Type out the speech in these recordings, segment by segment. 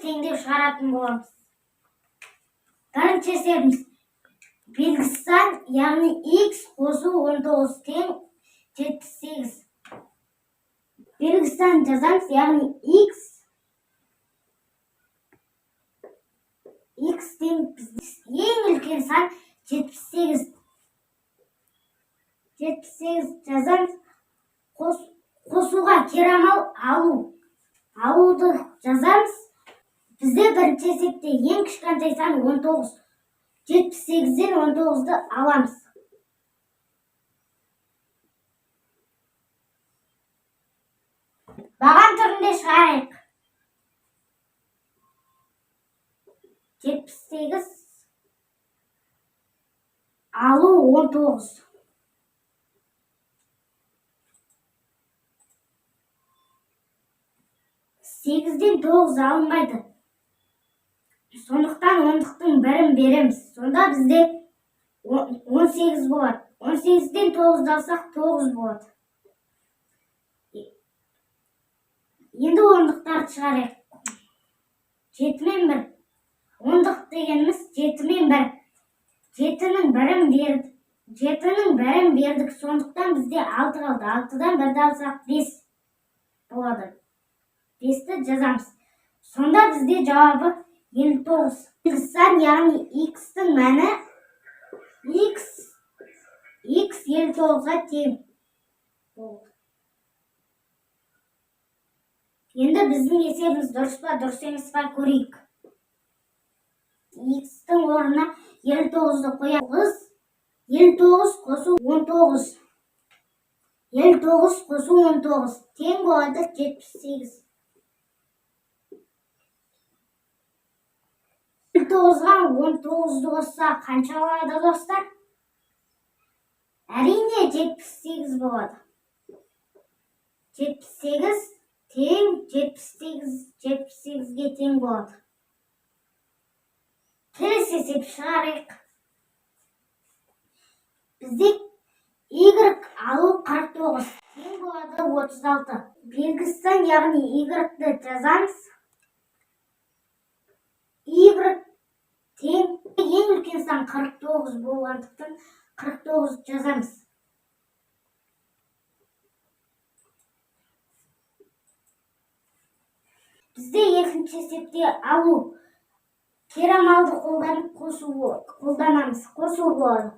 теңдеп шығаратын боламыз. Бірінші есебіміз белгісі сан, яғни x қосу 19 тең 78. Белгісі сан жазамыз, яғни x тең ең үлкен сан 78. 78 жазамыз. Қосуға керамал алуды жазамыз. Бізде бірінші есепте ең кішкентай сан 19. 78-ден 19-ды аламыз. Баған түрінде шығарайық. 78 алу 19. 8-ден 9 алынбайды. Сондықтан ондықтың бірін береміз. Сонда бізде 18 болады. 18-ден 9 алсақ 9 болады. Енді ондықтарды шығарайық. 7 мен 1. Ондық дегеніміз 7 мен 1. 7-нің бірін бердік. Сондықтан бізде 6 қалды. 6-дан 1-ді алсақ 5 болады. 5-ті жазамыз. Сонда бізде жауабы 59. Белгісі сан, яғни x-тің мәні x 59-ға тең болды. Енді біздің есебіміз дұрыс па, дұрыс емес па көрейік. X-тің орнына 59-ды қоямыз. 59 қосу 19. 59 қосу 19 тең болады 78. 9-ға 19-ді қосса қанша болады достар? Әрине 78 болады. 78 тең 78-ге тең болады. Келесі есеп шығарайық. Бізде y алу 49 тең болады 36. Белгісі сан, яғни y-ді жазамыз. Y тең ең үлкен сан 49 болғандықтан 49 жазамыз. Бізде екінші есепте алу керамалды қолданып қолданамыз. Қосу болады.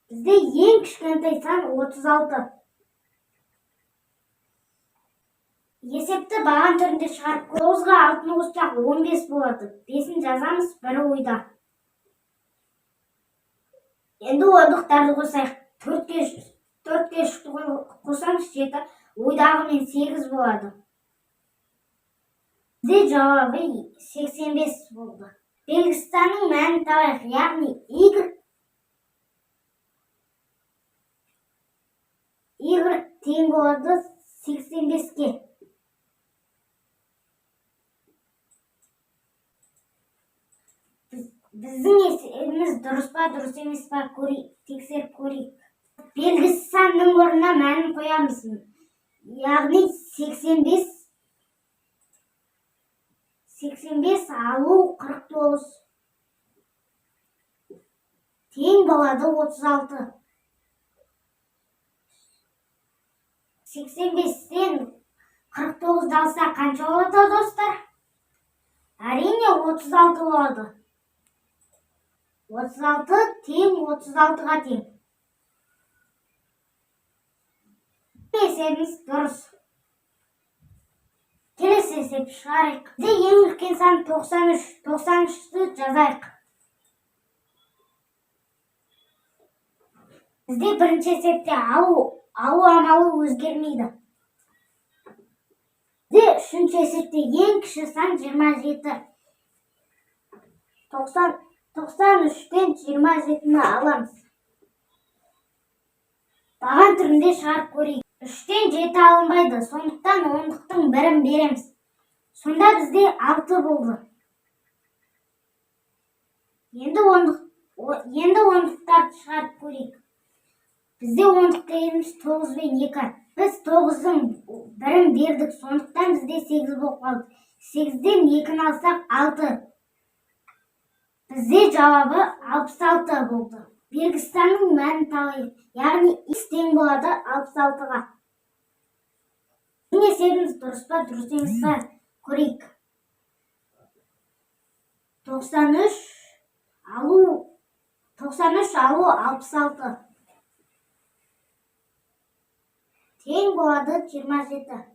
Бізде ең кішкентай сан 36. Есепті баған түрінде шығарып 9-ға 6-ны қоссақ 15 болады. 5-ін жазамыз, бірі ойда. Енді ондықтарды қосайық. 4-ке қосамыз 7, ойдағымен 8 болады. Бізде жауабы 85 болды. Белгісі санның мәнін табайық, яғни y тең болады 85-ке. Біздің есебіміз дұрыс па, дұрыс емес па тексеріп көрейік. Белгісі санның орнына мәнін қоямыз. Яғни 85 алу 49 тең болады 36. 85-тен 49-ды алса қанша болады достар? Әрине 36 болады. 36 тең 36-ға тең. Есебіміз дұрыс. Келесі есеп шығарайық. Бізде ең үлкен сан 93. 93-ті жазайық. Бізде бірінші есепте алу амалы өзгермейді. Бізде үшінші есепте ең кіші сан 27. 93-тен 27-ні аламыз. Баған түрінде шығарып көрейік. 3-тен 7 алынбайды, сондықтан ондықтың бірін береміз. Сонда бізде 6 болды. Енді ондықтарды шығарып көрейік. Бізде ондық дегеніміз 9 бен 2. Біз 9-дың бірін бердік, сондықтан бізде 8 болып қалды. 8'den 2'ni alsak 6. Bizde cevabı 66 buldu. Belgisistanın мәнін табайық. Яғни x тең болады 66-ға. Міне есебіміз дұрыс па, дұрыс емес па? Көрейік. 93 алу 66 тең болады 27.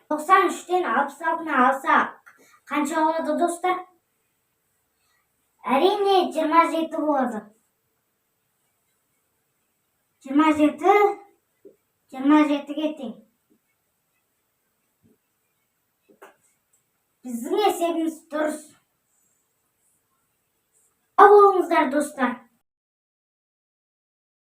93-тен 66-ны алсақ қанша болады достар? Әрине 27 болады. 27-ге тең. Біздің есебіміз дұрыс. Сау болыңыздар достар.